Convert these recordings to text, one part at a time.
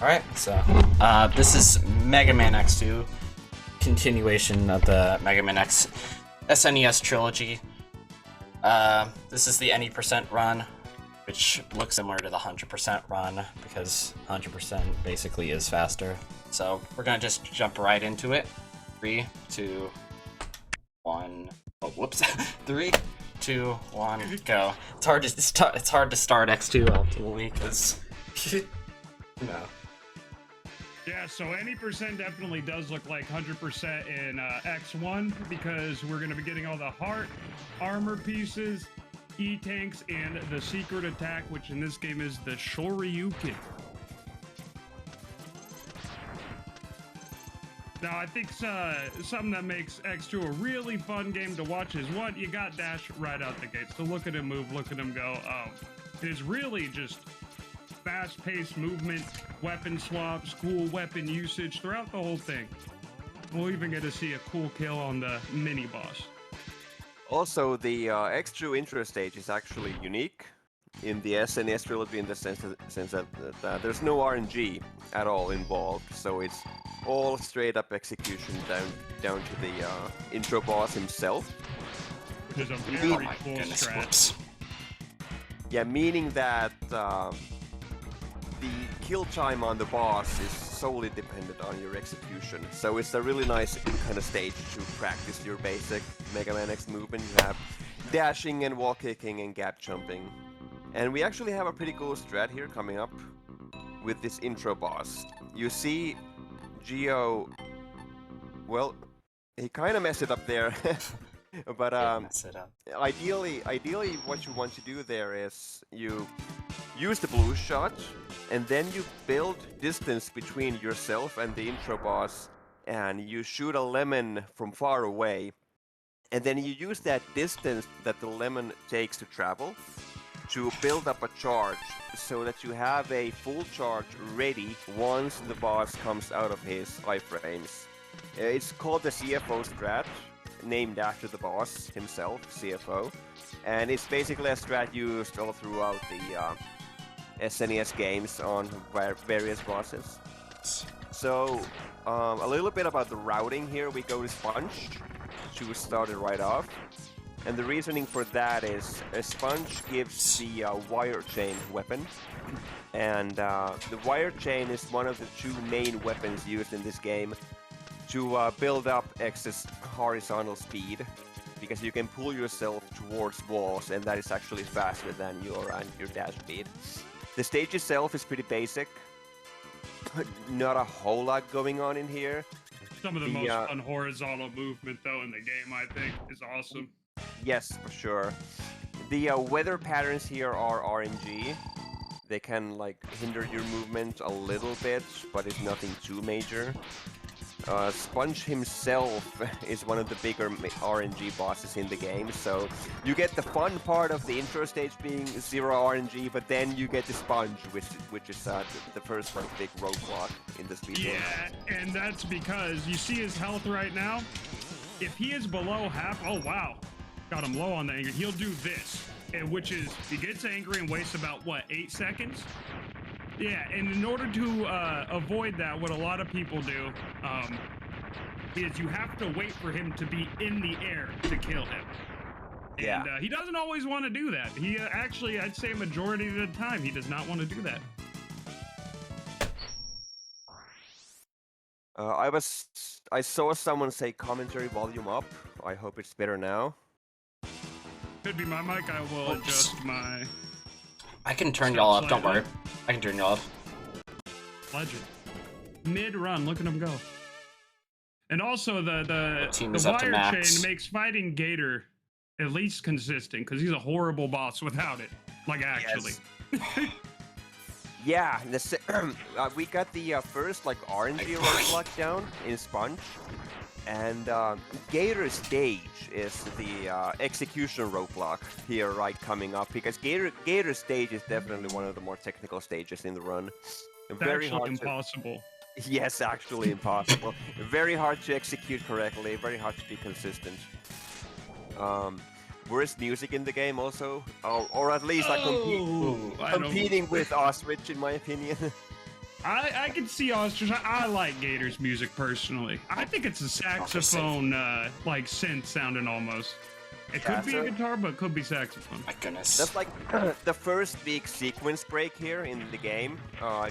Alright, so this is Mega Man X2, continuation of the Mega Man X SNES trilogy. This is the any percent run, which looks similar to the 100% run, because 100% basically is faster. So we're gonna just jump right into it. 3, 2, 1. Oh, whoops. 3, 2, 1, go. It's hard to start X2 ultimately, because you know. Yeah, so any percent definitely does look like 100% in X1 because we're going to be getting all the heart, armor pieces, E-tanks, and the secret attack, which in this game is the Shoryuken. Now, I think something that makes X2 a really fun game to watch is, one, you got Dash right out the gate, so look at him move, look at him go. It is really just fast-paced movement, weapon swaps, cool weapon usage throughout the whole thing. We'll even get to see a cool kill on the mini-boss. Also, the X2 intro stage is actually unique in the SNES trilogy in the sense that there's no RNG at all involved, so it's all straight-up execution down to the intro boss himself. Which is a very cool strat. Whoops. Yeah, meaning that the kill time on the boss is solely dependent on your execution. So it's a really nice kind of stage to practice your basic Mega Man X movement. You have dashing and wall kicking and gap jumping. And we actually have a pretty cool strat here coming up with this intro boss. You see Geo, well, he kind of messed it up there. But ideally what you want to do there is you use the blue shot and then you build distance between yourself and the intro boss, and you shoot a lemon from far away, and then you use that distance that the lemon takes to travel to build up a charge so that you have a full charge ready once the boss comes out of his iframes. It's called the CFO strat, named after the boss himself, CFO, and it's basically a strat used all throughout the SNES games on various bosses. So, a little bit about the routing here. We go to Sponge to start it right off, and the reasoning for that is Sponge gives the wire chain weapon, and the wire chain is one of the two main weapons used in this game to build up excess horizontal speed, because you can pull yourself towards walls, and that is actually faster than your dash speed. The stage itself is pretty basic, not a whole lot going on in here. Some of the most fun horizontal movement, though, in the game, I think, is awesome. Yes, for sure. The weather patterns here are RNG. They can, like, hinder your movement a little bit, but it's nothing too major. Sponge himself is one of the bigger RNG bosses in the game, so you get the fun part of the intro stage being zero RNG, but then you get the Sponge, which is the first like big roadblock in the speedrun. Yeah, and that's because you see his health right now. If he is below half, oh wow, got him low on the anger. He'll do this, which is he gets angry and wastes about what 8 seconds. Yeah, and in order to avoid that, what a lot of people do is you have to wait for him to be in the air to kill him. And Yeah. He doesn't always want to do that. He actually, I'd say a majority of the time, he does not want to do that. I saw someone say commentary volume up. I hope it's better now. Could be my mic. I will adjust my... I can turn y'all up, don't worry. I can turn y'all up. Legend. Mid-run, look at him go. And also the team is up to wire max. chain makes fighting Gator at least consistent, because he's a horrible boss without it. Like, actually. Yes. Yeah, we got the first like RNG roadblock down in Sponge, and Gator stage is the execution roadblock here, right, coming up, because Gator stage is definitely one of the more technical stages in the run. Very hard impossible. Yes, actually impossible. Very hard to execute correctly, very hard to be consistent. Worst music in the game also, or at least like competing with Oswich in my opinion. I can see Ostrich. I like Gator's music personally. I think it's a saxophone, like synth sounding almost. It could be a guitar, but it could be saxophone. My goodness. That's like the first big sequence break here in the game.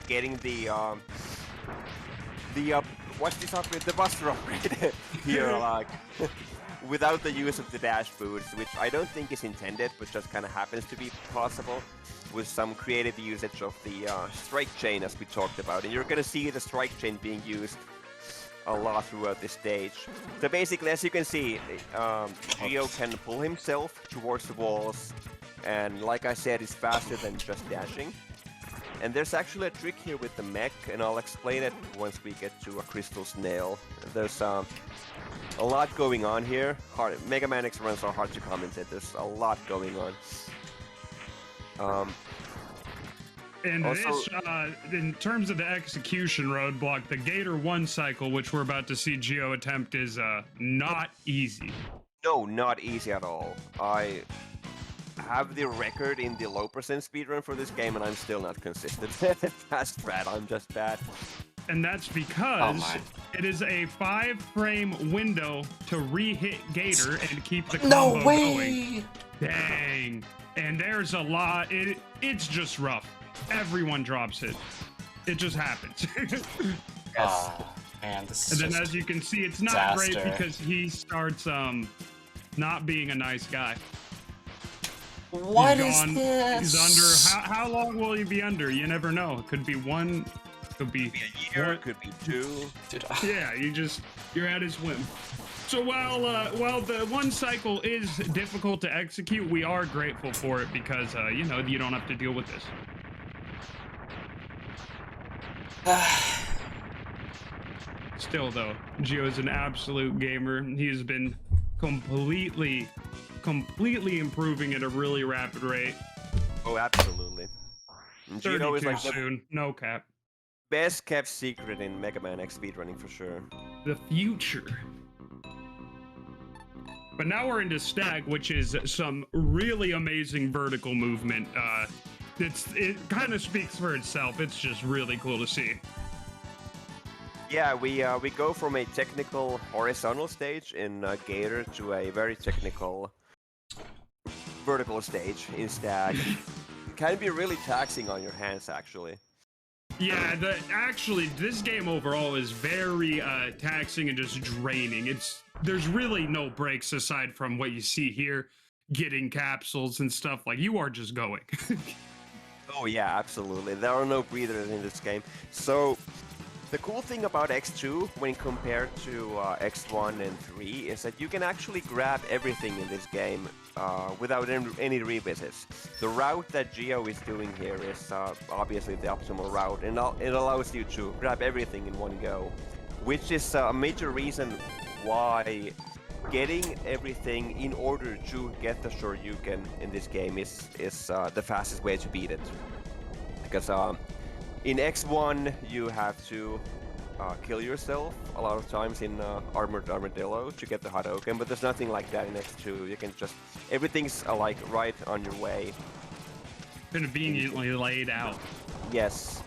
Getting the what's this up with the Buster upgrade here, like without the use of the dash boots, which I don't think is intended, but just kind of happens to be possible with some creative usage of the strike chain, as we talked about. And you're gonna see the strike chain being used a lot throughout this stage. So basically, as you can see, Geo can pull himself towards the walls, and like I said, is faster than just dashing. And there's actually a trick here with the mech, and I'll explain it once we get to a crystal snail. There's a lot going on here. Mega Man X runs are hard to commentate. There's a lot going on. And also, this, in terms of the execution roadblock, the Gator 1 cycle, which we're about to see Geo attempt, is not easy. No, not easy at all. I have the record in the low percent speedrun for this game, and I'm still not consistent. That's bad, I'm just bad. And that's because it is a 5-frame window to re-hit Gator and keep the combo going. Dang. And there's a lot. It's just rough. Everyone drops it. It just happens. Man, this and is then, as you can see, it's not great because he starts not being a nice guy. What is this? He's under. How long will he be under? You never know. It could be one. Could be a year. Could be 2. Dude, yeah, you're at his whim. So while the 1 cycle is difficult to execute, we are grateful for it because you know, you don't have to deal with this. Still though, Geo is an absolute gamer. He has been completely improving at a really rapid rate. Oh, absolutely. Geo is like soon. No cap. Best kept secret in Mega Man X speedrunning for sure. The future. But now we're into Stag, which is some really amazing vertical movement. It kind of speaks for itself. It's just really cool to see. Yeah, we go from a technical horizontal stage in Gator to a very technical vertical stage in Stag. It can be really taxing on your hands, actually. Yeah, actually, this game overall is very taxing and just draining. There's really no breaks aside from what you see here, getting capsules and stuff. Like, you are just going. Oh yeah, absolutely. There are no breathers in this game. So the cool thing about X2 when compared to X1 and 3 is that you can actually grab everything in this game without any revisits. The route that Geo is doing here is obviously the optimal route, and it allows you to grab everything in one go, which is a major reason why getting everything in order to get the Shoryuken in this game is the fastest way to beat it. Because in X1 you have to kill yourself a lot of times in Armored Armadillo to get the Hadouken, but there's nothing like that in X2. You can just, everything's like right on your way. Conveniently laid out. Yes.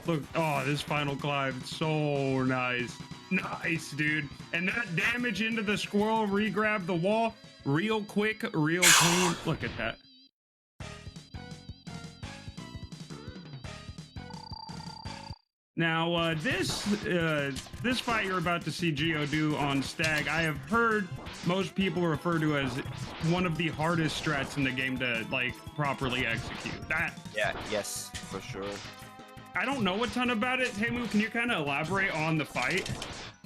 Look, oh, this final climb, it's so nice. Nice, dude. And that damage into the squirrel, re-grab the wall, real quick, real clean. Look at that. Now, this fight you're about to see Geo do on Stag, I have heard most people refer to as one of the hardest strats in the game to, like, properly execute. Yeah, yes, for sure. I don't know a ton about it. Heimu, can you kind of elaborate on the fight?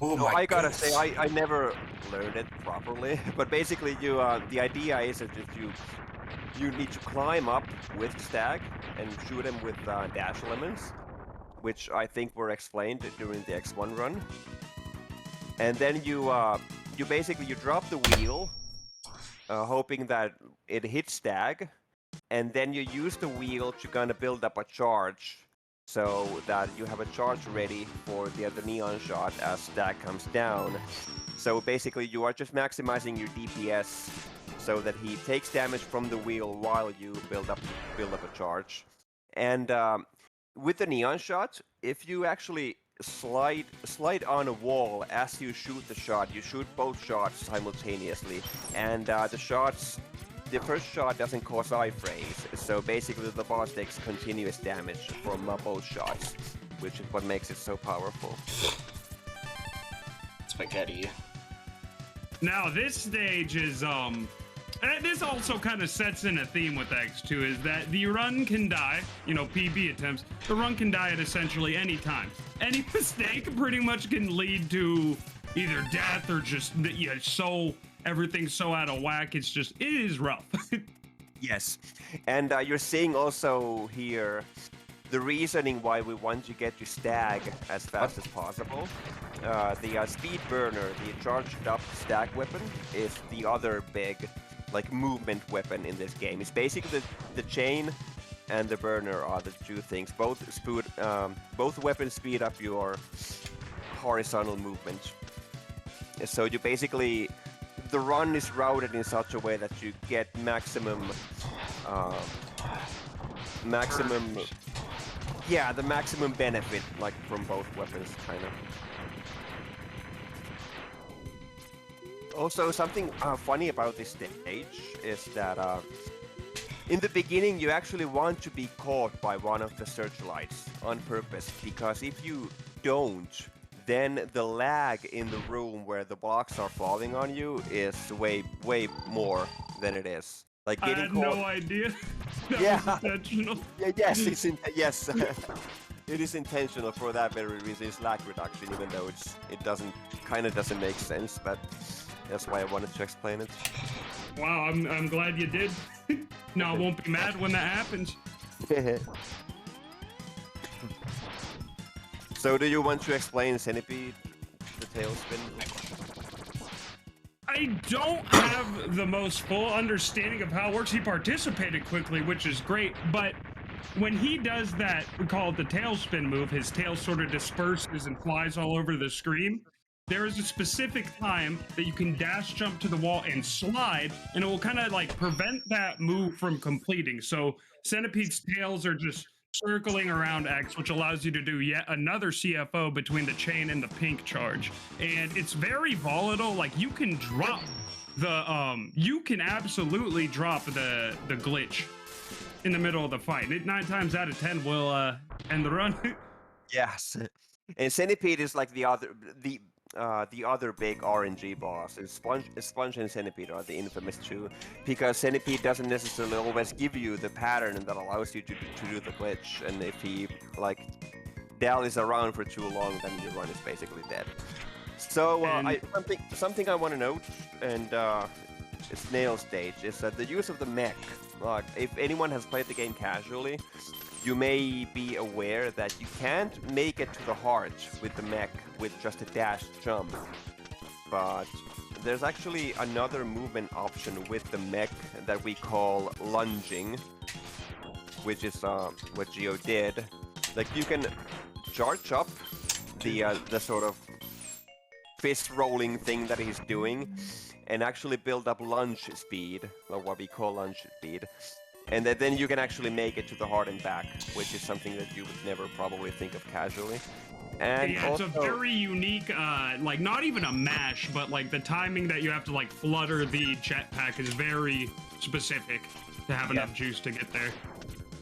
Oh no, I gotta say, I never learned it properly, but basically the idea is that you need to climb up with Stag and shoot him with dash elements, which I think were explained during the X1 run. And then you basically drop the wheel, hoping that it hits Stag, and then you use the wheel to kind of build up a charge, so that you have a charge ready for the other neon shot as Stag comes down. So basically you are just maximizing your DPS so that he takes damage from the wheel while you build up a charge. And with the neon shot, if you actually slide on a wall as you shoot the shot, you shoot both shots simultaneously, and the first shot doesn't cause iframes, so basically the boss takes continuous damage from both shots, which is what makes it so powerful. Spaghetti. Now this stage is this also kind of sets in a theme with X2, is that the run can die, you know, PB attempts, the run can die at essentially any time. Any mistake pretty much can lead to either death or just, you know, everything's so out of whack, it is rough. Yes, and you're seeing also here the reasoning why we want to get to stag as fast as possible. The speed burner, the charged up stag weapon, is the other big like movement weapon in this game. It's basically the chain and the burner are the two things. Both weapons speed up your horizontal movement. So you basically, the run is routed in such a way that you get maximum the maximum benefit like from both weapons, kind of. Also, something funny about this stage is that in the beginning you actually want to be caught by one of the searchlights on purpose, because if you don't, then the lag in the room where the blocks are falling on you is way more than it is. Like I getting had caught... no idea. That was intentional. Yes, yes. It is intentional for that very reason. It's lag reduction, even though it doesn't make sense, but that's why I wanted to explain it. Wow, I'm glad you did. No, I won't be mad when that happens. So do you want to explain Centipede, the tailspin? I don't have the most full understanding of how it works. He participated quickly, which is great, but when he does that, we call it the tailspin move, his tail sort of disperses and flies all over the screen. There is a specific time that you can dash jump to the wall and slide, and it will kind of like prevent that move from completing. So Centipede's tails are just circling around X, which allows you to do yet another CFO between the chain and the pink charge. And it's very volatile. Like you can drop the you can absolutely drop the glitch in the middle of the fight. 9 times out of 10 will end the run. Yes. And Centipede is like the other big RNG boss. Sponge and Centipede are the infamous two, because Centipede doesn't necessarily always give you the pattern that allows you to do the glitch, and if he like dallies around for too long, then your run is basically dead. So something I want to note, and Snail stage, is that the use of the mech. Like, if anyone has played the game casually, you may be aware that you can't make it to the heart with the mech with just a dash jump. But there's actually another movement option with the mech that we call lunging, which is what Geo did. Like, you can charge up the sort of fist rolling thing that he's doing and actually build up lunge speed, or what we call lunge speed. And then you can actually make it to the heart and back, which is something that you would never probably think of casually. And yeah, also, it's a very unique, like not even a mash, but like the timing that you have to like flutter the jetpack is very specific to have enough juice to get there.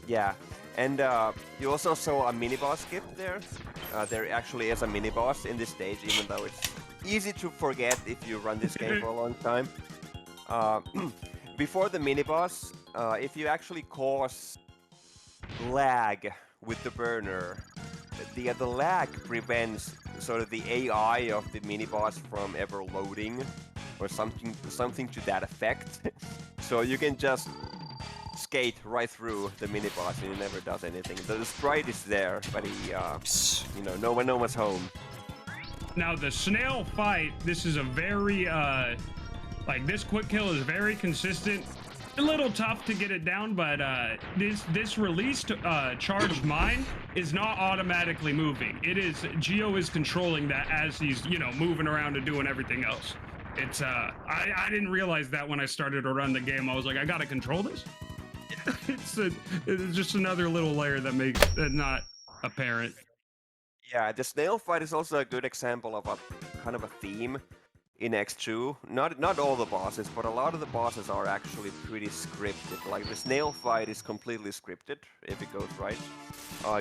Yeah, and you also saw a mini-boss skip there. There actually is a mini-boss in this stage, even though it's easy to forget if you run this game for a long time. Before the mini-boss, if you actually cause lag with the burner, the lag prevents sort of the AI of the mini-boss from ever loading, or something to that effect. So you can just skate right through the mini-boss and he never does anything. The sprite is there, but he, you know, no one's home. Now the Snail Fight, this is a very, like this quick kill is very consistent. A little tough to get it down, but this released charged mine is not automatically moving. It is, Geo is controlling that as he's, you know, moving around and doing everything else. It's I didn't realize that when I started to run the game. I was like, I gotta control this. It's just another little layer that makes it not apparent. Yeah, the Snail Fight is also a good example of a kind of a theme in X2. Not all the bosses, but a lot of the bosses are actually pretty scripted. Like the Snail Fight is completely scripted if it goes right.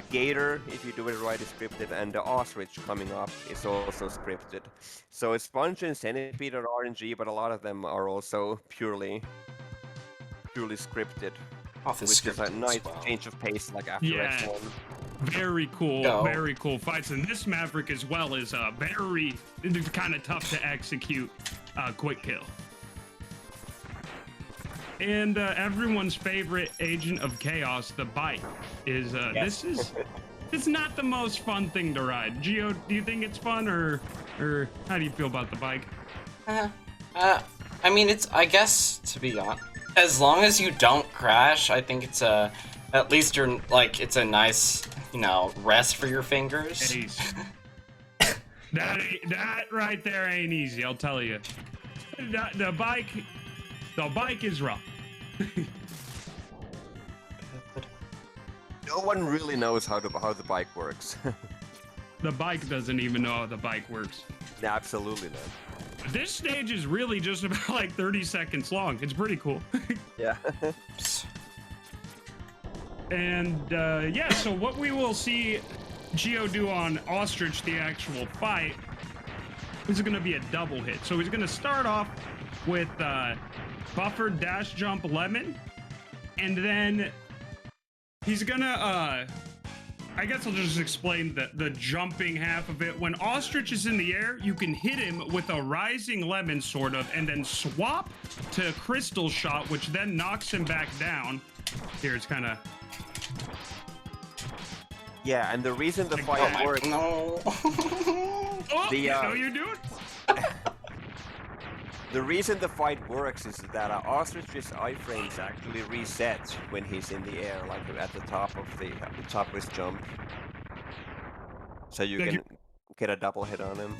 Gator, if you do it right, is scripted, and the Ostrich coming up is also scripted. So it's Sponge and Centipede are RNG, but a lot of them are also purely scripted, Off which is a scripted nice as well. change of pace, like after Yeah. X1. Very cool, Go. very cool fights. And this Maverick as well is very kind of tough to execute quick kill. And everyone's favorite agent of chaos, the bike, is Yes. it's not the most fun thing to ride. Gio, do you think it's fun, or how do you feel about the bike? I mean, I guess, to be honest, as long as you don't crash, I think it's at least it's a nice, rest for your fingers. Ace. that right there ain't easy, I'll tell you. The bike is rough. No one really knows how the bike works. The bike doesn't even know how the bike works. Absolutely not. This stage is really just about like 30 seconds long. It's pretty cool. Yeah. And yeah, so what we will see Gio do on Ostrich, the actual fight, is going to be a double hit. So he's going to start off with buffer dash jump lemon, and then he's going to I guess I'll just explain the jumping half of it. When Ostrich is in the air, you can hit him with a rising lemon, sort of, and then swap to Crystal Shot, which then knocks him back down. Here, it's kind of... Yeah, and the reason the fight works... No. Oh, The, you know what you're doing? The reason the fight works is that Ostrich's iframes actually reset when he's in the air, like at the top of his jump. So you can get a double hit on him.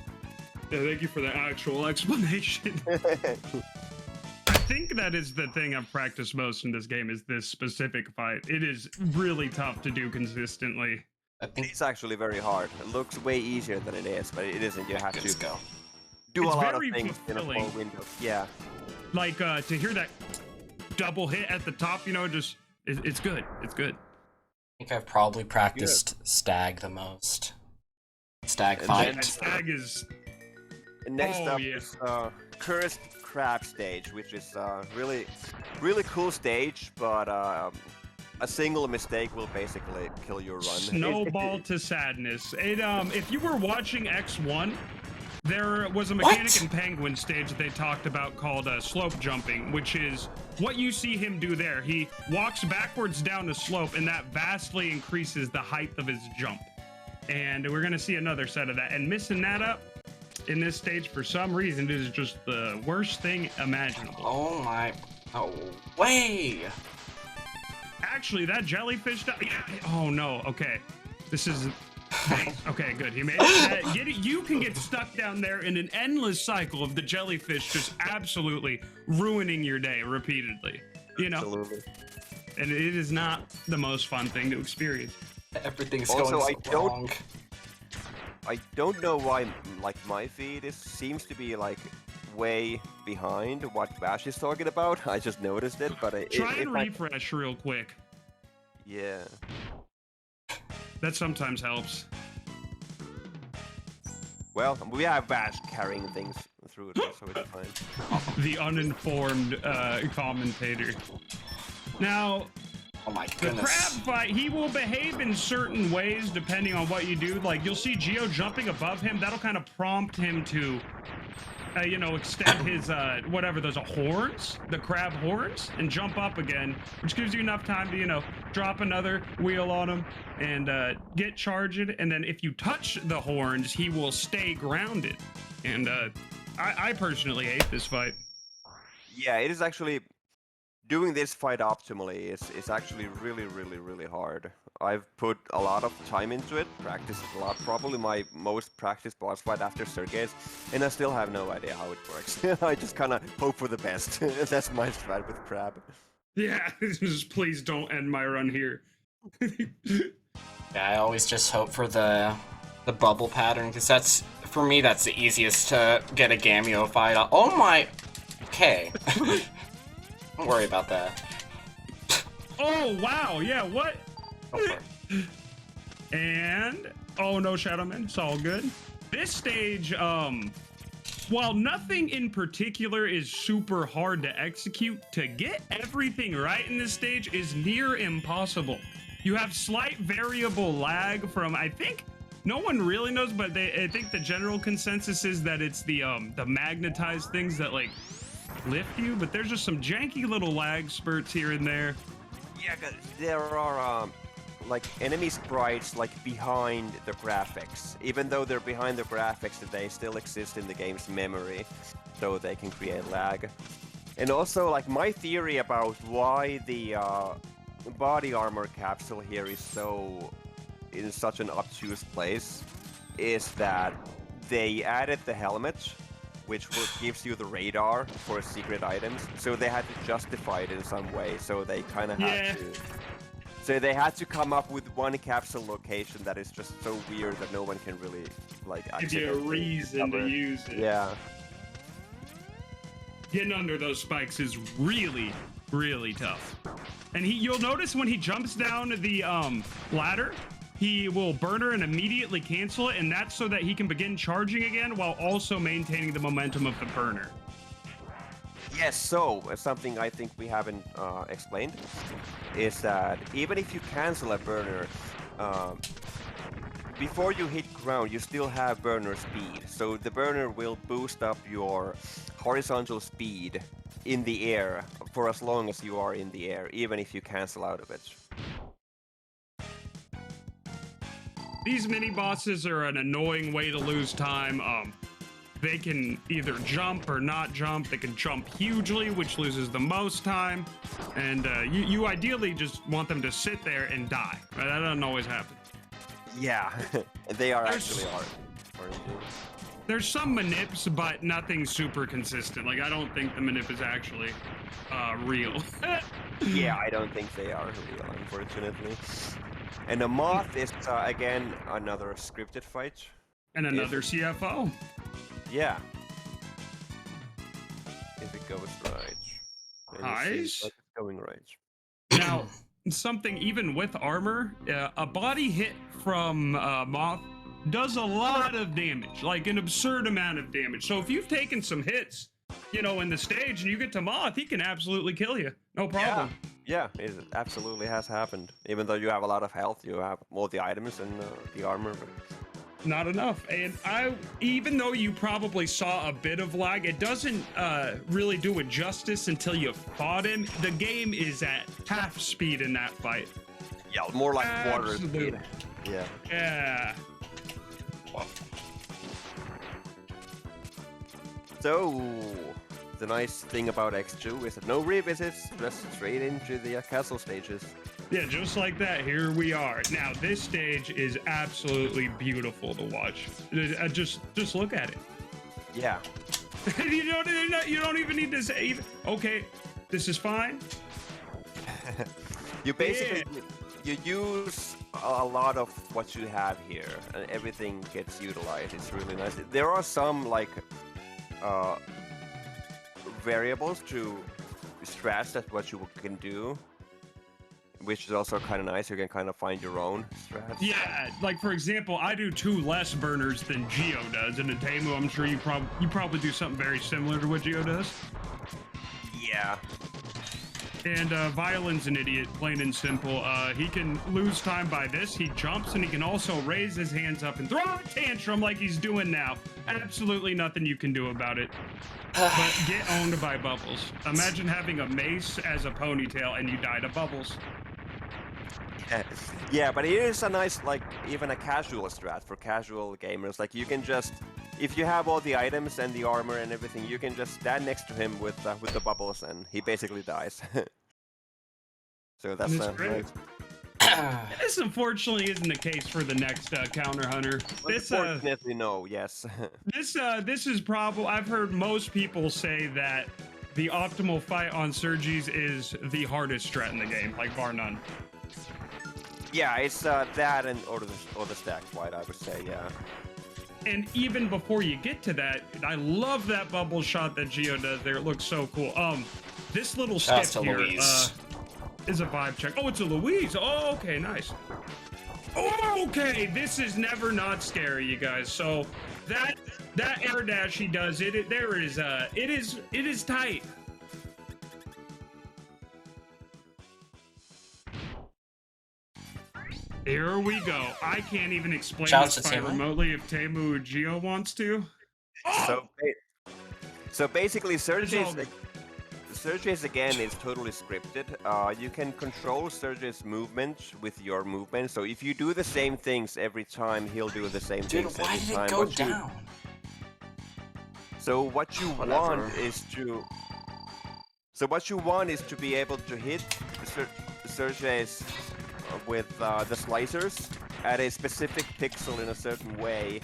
Yeah, thank you for the actual explanation. I think that is the thing I've practiced most in this game, is this specific fight. It is really tough to do consistently. I think It's actually very hard. It looks way easier than it is, but it isn't. You have let's to go. do It's a lot of very things in a fulfilling. small window. Yeah. Like, to hear that double hit at the top, just, it's good. It's good. I think I've probably practiced Stag the most. Stag And Fight. then- That stag is... And next Oh, up yeah. is Cursed Crab stage, which is really cool stage, but a single mistake will basically kill your run. Snowball to sadness. If you were watching X1, there was a mechanic What? in Penguin stage that they talked about called slope jumping, which is what you see him do there. He walks backwards down the slope, and that vastly increases the height of his jump. And we're going to see another set of that. And missing that up in this stage, for some reason, it is just the worst thing imaginable. Oh my. Oh, way! Actually, that jellyfish... Oh, no. Okay. This is... Okay, good. He made it. You can get stuck down there in an endless cycle of the jellyfish just absolutely ruining your day repeatedly. Absolutely. And it is not the most fun thing to experience. Everything's Also, going so wrong. I don't know why, like, my feed seems to be like way behind what Bash is talking about. I just noticed it, but Try and refresh real quick. Yeah. That sometimes helps. Well, we have Bash carrying things through it, so it's fine. The uninformed commentator. Now, Oh my the goodness. crab fight, he will behave in certain ways depending on what you do. Like, you'll see Gio jumping above him. That'll kind of prompt him to, extend his, whatever, those are horns, the crab horns, and jump up again, which gives you enough time to, drop another wheel on him and get charged. And then if you touch the horns, he will stay grounded. And I personally hate this fight. Yeah, it is actually doing this fight optimally is actually really hard. I've put a lot of time into it, practiced a lot, probably my most practiced boss fight after Sergei's, and I still have no idea how it works. I just kind of hope for the best. That's my strat with Crab. Yeah, just please don't end my run here. Yeah, I always just hope for the bubble pattern, because that's, for me, that's the easiest to get a Gameo fight on. Oh my... Okay. Don't worry about that. Oh, wow, yeah, what? Go for it. And, oh no, Shadowman, it's all good. This stage, while nothing in particular is super hard to execute, to get everything right in this stage is near impossible. You have slight variable lag from, I think, no one really knows, but I think the general consensus is that it's the magnetized things that like lift you, but there's just some janky little lag spurts here and there. Yeah, 'cause there are like enemy sprites like behind the graphics. Even though they're behind the graphics, they still exist in the game's memory, so they can create lag. And also, like, my theory about why the body armor capsule here is so in such an obtuse place is that they added the helmet, which gives you the radar for secret items, so they had to justify it in some way, so they kind of had to... So they had to come up with one capsule location that is just so weird that no one can really, like, give you a reason to use it. Yeah. Getting under those spikes is really, really tough. And you'll notice when he jumps down the ladder, he will burner and immediately cancel it, and that's so that he can begin charging again while also maintaining the momentum of the burner. Yes, so something I think we haven't explained is that even if you cancel a burner, before you hit ground, you still have burner speed. So the burner will boost up your horizontal speed in the air for as long as you are in the air, even if you cancel out of it. These mini bosses are an annoying way to lose time. They can either jump or not jump. They can jump hugely, which loses the most time. And you ideally just want them to sit there and die. That doesn't always happen. Yeah, they are actually hard. There's some manips, but nothing super consistent. Like, I don't think the manip is actually real. Yeah, I don't think they are real, unfortunately. And the moth is, again, another scripted fight. And another CFO. Yeah. If it goes right. Nice. Like it's going right. Now, something even with armor, a body hit from Moth does a lot of damage, like an absurd amount of damage. So if you've taken some hits, you know, in the stage and you get to Moth, he can absolutely kill you. No problem. Yeah, it absolutely has happened. Even though you have a lot of health, you have all the items and the armor. But... Not enough. And even though you probably saw a bit of lag, it doesn't really do it justice until you fought him. The game is at half speed in that fight. Yeah, more like quarter speed. Yeah. Yeah. So, the nice thing about X2 is that no revisits, just straight into the castle stages. Yeah, just like that, here we are. Now, this stage is absolutely beautiful to watch. Just look at it. Yeah. you don't even need to say, okay, this is fine. You basically, you use a lot of what you have here, and everything gets utilized. It's really nice. There are some, like, variables to strats that what you can do, which is also kind of nice. You can kind of find your own strats. Yeah, like for example, I do 2 less burners than Geo does, and in Temu, I'm sure you probably do something very similar to what Geo does. Yeah. And Violin's an idiot, plain and simple. He can lose time by this. He jumps, and he can also raise his hands up and throw a tantrum like he's doing now. Absolutely nothing you can do about it. But get owned by Bubbles. Imagine having a mace as a ponytail, and you die to Bubbles. Yeah, but it is a nice, like, even a casual strat for casual gamers. Like, you can just, if you have all the items and the armor and everything, you can just stand next to him with the bubbles, and he basically dies. So that's great. This unfortunately isn't the case for the next Counter Hunter. Unfortunately, no. Yes. This is probably, I've heard most people say that the optimal fight on Sergi's is the hardest strat in the game, like bar none. Yeah, it's that and or the stack fight, I would say. Yeah. And even before you get to that, I love that bubble shot that Geo does there. It looks so cool. This little skip Shouts to here Louise. is a vibe check. Oh, it's a Louise. Oh, okay, nice. Oh, okay, this is never not scary, you guys. So that air dash he does, it is tight. Here we go. I can't even explain Shouts this to fight Temu. remotely if Temu or Geo wants to. Oh! So basically, It's all Sergey's good. again is totally scripted. You can control Sergey's movement with your movement. So if you do the same things every time, he'll do the same Dude, things why every did time. it go down? So what you Whatever. want is to. So what you want is to be able to hit Sergey's with the slicers at a specific pixel in a certain way,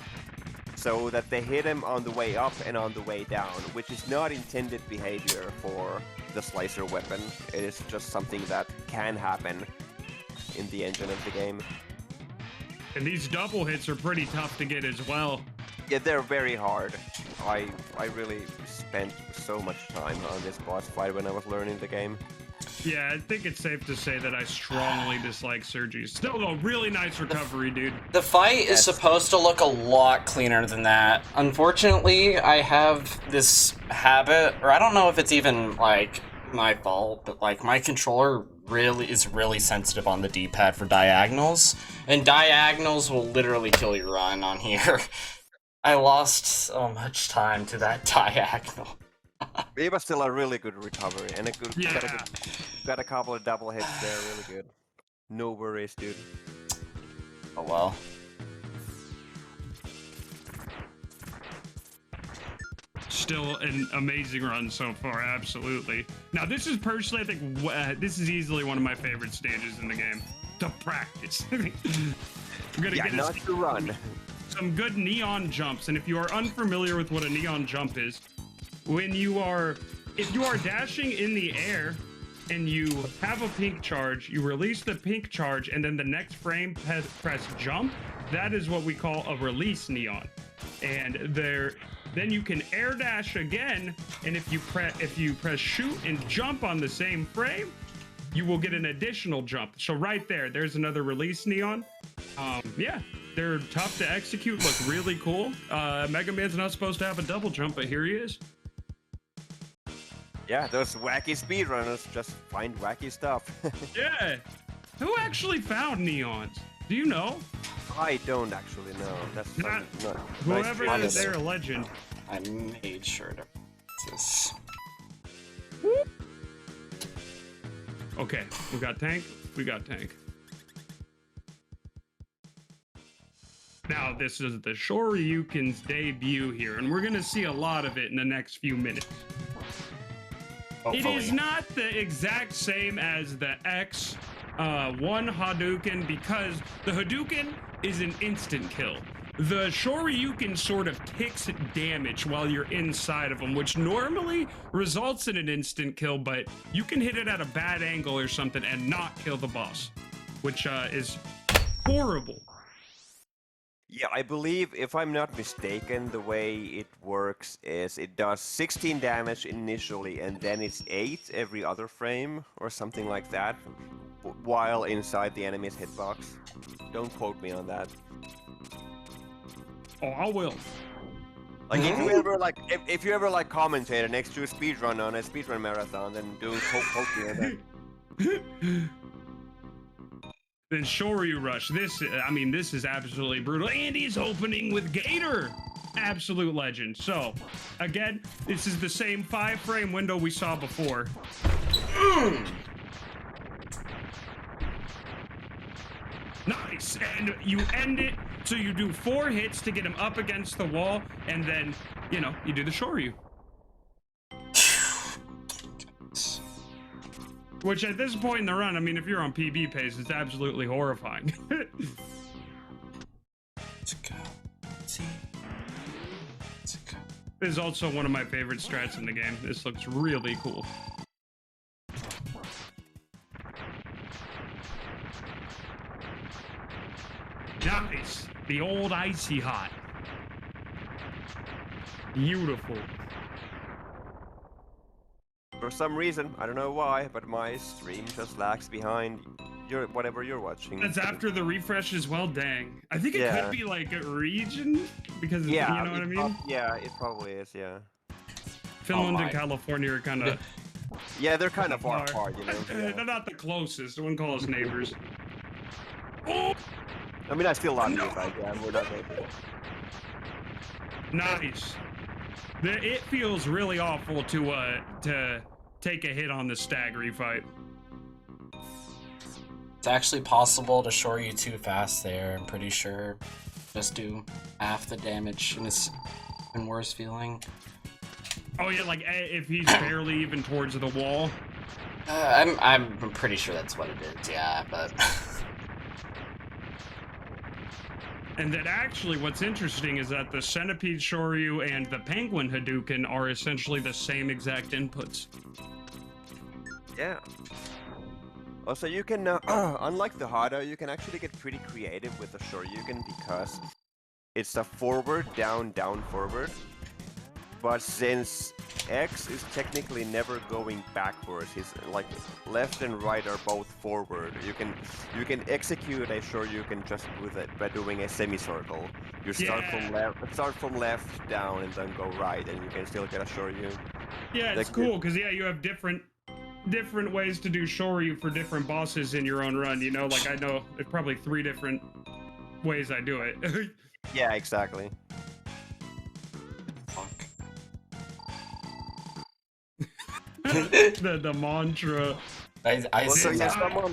so that they hit him on the way up and on the way down, which is not intended behavior for the slicer weapon. It is just something that can happen in the engine of the game. And these double hits are pretty tough to get as well. Yeah, they're very hard. I really spent so much time on this boss fight when I was learning the game. Yeah, I think it's safe to say that I strongly dislike Sergi's. Still, though, really nice recovery, dude. The fight is Yes. supposed to look a lot cleaner than that. Unfortunately, I have this habit, or I don't know if it's even like my fault, but like my controller is really sensitive on the D-pad for diagonals, and diagonals will literally kill your run on here. I lost so much time to that diagonal. It was still a really good recovery and a good Yeah. got a couple of double hits there, really good. No worries, dude. Oh well. Still an amazing run so far, absolutely. Now, this is personally, I think, this is easily one of my favorite stages in the game. To practice. We're gonna Yeah, get not to run. some good neon jumps, and if you are unfamiliar with what a neon jump is, if you are dashing in the air and you have a pink charge, you release the pink charge, and then the next frame press jump. That is what we call a release neon. And then you can air dash again, and if you press shoot and jump on the same frame, you will get an additional jump. So right there's another release neon. Yeah, they're tough to execute, look really cool. Mega Man's not supposed to have a double jump, but here he is. Yeah, those wacky speedrunners just find wacky stuff. Yeah. Who actually found neons? Do you know? I don't actually know. That's Not- not Whoever nice is, to they're a legend. I made sure to this. Okay, we got tank. We got tank. Now, this is the Shoryuken's debut here, and we're going to see a lot of it in the next few minutes. Hopefully. It is not the exact same as the X1 Hadouken, because the Hadouken is an instant kill. The Shoryuken sort of takes damage while you're inside of them, which normally results in an instant kill, but you can hit it at a bad angle or something and not kill the boss, which is horrible. Yeah, I believe, if I'm not mistaken, the way it works is it does 16 damage initially, and then it's 8 every other frame, or something like that, while inside the enemy's hitbox. Don't quote me on that. Oh, I will. Like, if you ever like commentator next to a speedrun on a speedrun marathon, then don't quote me on that. Then Shoryu Rush. This is absolutely brutal. And he's opening with Gator. Absolute legend. So, again, this is the same 5-frame window we saw before. Nice. And you end it, so you do 4 hits to get him up against the wall, and then, you do the Shoryu. Which at this point in the run, if you're on PB pace, it's absolutely horrifying. Let's go. See. Let's go. This is also one of my favorite strats in the game. This looks really cool. The old icy hot. Beautiful. For some reason, I don't know why, but my stream just lags behind whatever you're watching. That's after the refresh as well. Dang. I think it Yeah. could be like a region because Yeah, you know what I mean. Yeah, it probably is. Yeah. Finland Oh and my. California are kind of. Yeah, they're kind of far apart, you know. They're Yeah. not the closest. I wouldn't call us neighbors. Oh, I mean, I still love you guys. Yeah, we're not neighbors. nice. It feels really awful to take a hit on the stag refight. It's actually possible to shore you too fast there, I'm pretty sure. Just do half the damage and it's even worse feeling. Oh yeah, like if he's barely even towards the wall. I'm pretty sure that's what it is, yeah, but... And that actually what's interesting is that the Centipede Shoryu and the Penguin Hadouken are essentially the same exact inputs. Yeah. Also, you can, unlike the Hado, you can actually get pretty creative with the Shoryuken because it's a forward, down, down, forward. But since X is technically never going backwards, his like left and right are both forward. You can execute a Shoryuken just with it by doing a semicircle. You start from left down and then go right, and you can still get a Shoryu. Yeah, it's cool because you have different ways to do Shoryu for different bosses in your own run. You know, like I know there's probably 3 different ways I do it. Yeah, exactly. Fuck. the mantra. I Also, see yeah, that.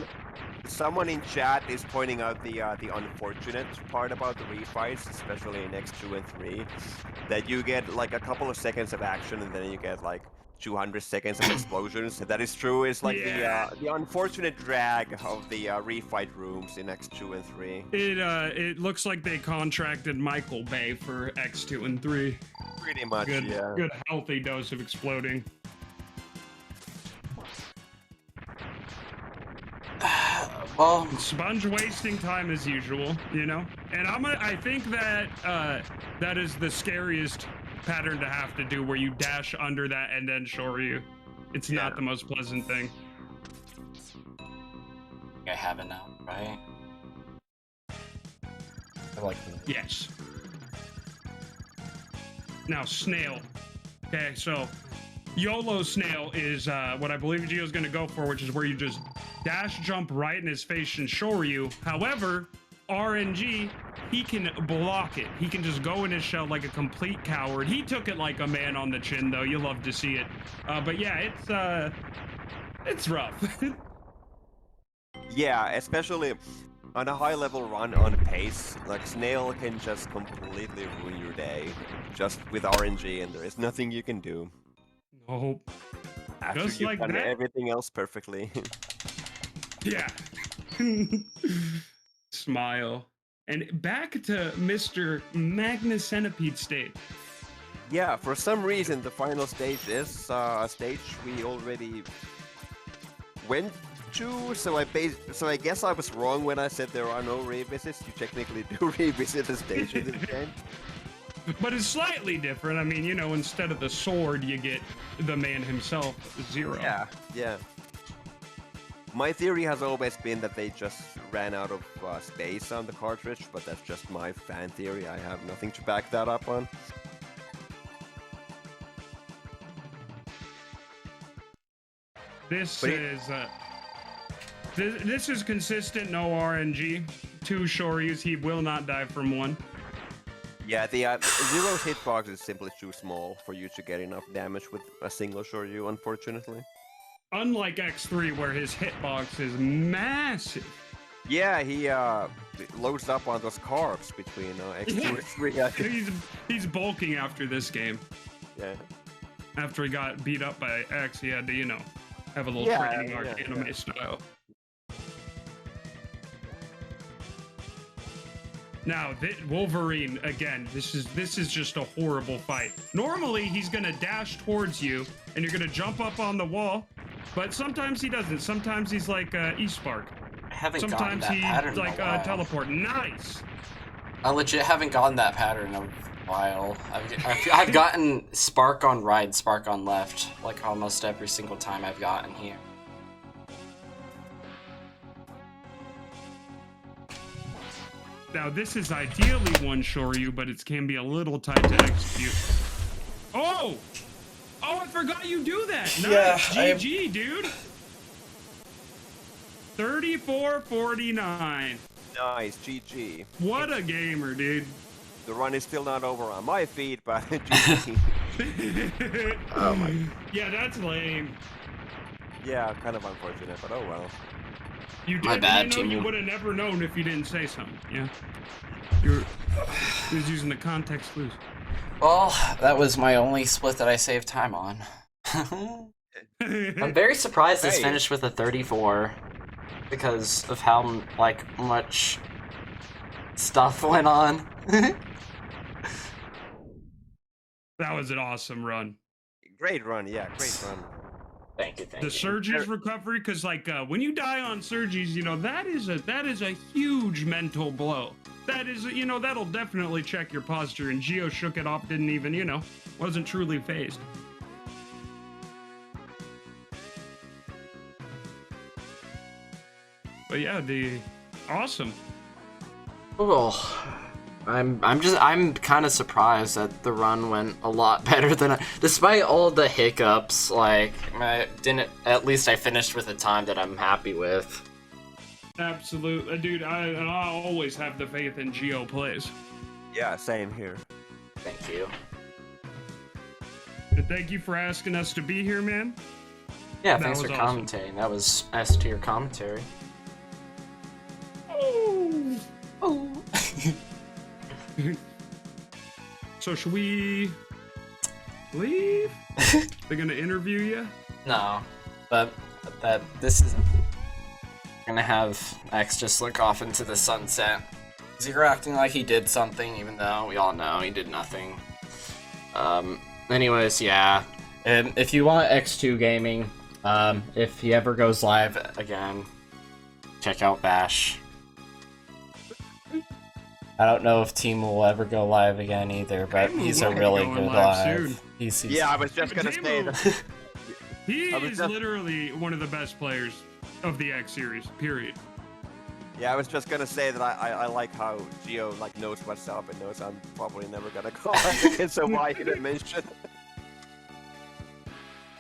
someone in chat is pointing out the unfortunate part about the refights, especially in X2 and 3, that you get like a couple of seconds of action and then you get like 200 seconds of explosions. That is true. It's like the unfortunate drag of the refight rooms in X2 and 3. It looks like they contracted Michael Bay for X2 and 3. Pretty much, Good, yeah. good healthy dose of exploding. Well, Sponge wasting time as usual, you know. And I think that that is the scariest pattern to have to do, where you dash under that and then Shoryu. It's not the most pleasant thing. I have it now, right? I like Yes. Now, Snail. Okay, so YOLO Snail is what I believe Gio's going to go for, which is where you just dash jump right in his face and Shoryu. However, RNG, he can block it. He can just go in his shell like a complete coward. He took it like a man on the chin, though. You love to see it. But yeah, it's rough. Yeah, especially on a high level run on pace, like Snail can just completely ruin your day just with RNG, and there is nothing you can do. Nope. After Just you've like done that? everything else perfectly. Yeah. Smile. And back to Mr. Magna Centipede state. Yeah, for some reason the final stage is a stage we already went to, so I guess I was wrong when I said there are no revisits. You technically do revisit the stage in this game. But it's slightly different. I mean, you know, instead of the sword, you get the man himself, Zero. Yeah, yeah. My theory has always been that they just ran out of space on the cartridge, but that's just my fan theory. I have nothing to back that up on. This is consistent, no RNG. 2 Shoryus, he will not die from 1. Yeah, the Zero's hitbox is simply too small for you to get enough damage with a single Shoryu, unfortunately. Unlike X3, where his hitbox is massive. Yeah, he loads up on those carbs between X2 and 3. I think. He's bulking after this game. Yeah. After he got beat up by X, he had to, you know, have a little training arc anime style. Now, Wolverine, again, this is just a horrible fight. Normally, he's gonna dash towards you, and you're gonna jump up on the wall, but sometimes he doesn't. Sometimes he's like E-Spark. I haven't gotten Sometimes that he pattern in a like while. teleport. Nice. I legit haven't gotten that pattern in a while. I've gotten spark on right, spark on left, like almost every single time I've gotten here. Now this is ideally one Shoryu, but it can be a little tight to execute. Oh! Oh, I forgot you do that! Nice! Yeah, GG, dude! 34-49. Nice, GG. What a gamer, dude. The run is still not over on my feed, but GG. Oh my. Yeah, that's lame. Yeah, kind of unfortunate, but oh well. You My did, bad, you know, Timu. you would have never known if you didn't say something. Yeah. You're using the context clues. Well, that was my only split that I saved time on. I'm very surprised this Hey. finished with a 34 because of how like much stuff went on. That was an awesome run. Great run, yeah, great run. Thank you, thank The you. Surge's recovery, because like when you die on Surge's, you know that is a huge mental blow. That is, you know, that'll definitely check your posture. And Gio shook it off, didn't even, you know, wasn't truly phased. But yeah, awesome. Cool. I'm kind of surprised that the run went a lot better than despite all the hiccups. Like at least I finished with a time that I'm happy with. Absolutely, dude. I always have the faith in Geo plays. Yeah, same here. Thank you. And thank you for asking us to be here, man. Yeah, That thanks for was awesome. commentating. That was S tier commentary. Oh. Oh. So should we leave? They're gonna interview you. No, but that this is gonna have X just look off into the sunset. You're acting like he did something, even though we all know he did nothing. Anyways, yeah. If you want X2 gaming, if he ever goes live again, check out Bash. I don't know if Team will ever go live again either, but Teemu he's will a be really going good live live. soon. He's Yeah, I was just gonna say that. He I was is just- literally one of the best players of the X series. Period. Yeah, I was just gonna say that I like how Gio like knows what's up and knows I'm probably never gonna call it again, so why he didn't mention.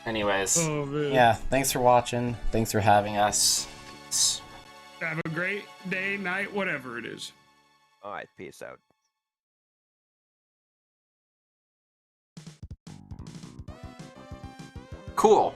Anyways, Oh man. yeah, thanks for watching. Thanks for having us. Have a great day, night, whatever it is. Alright, peace out. Cool.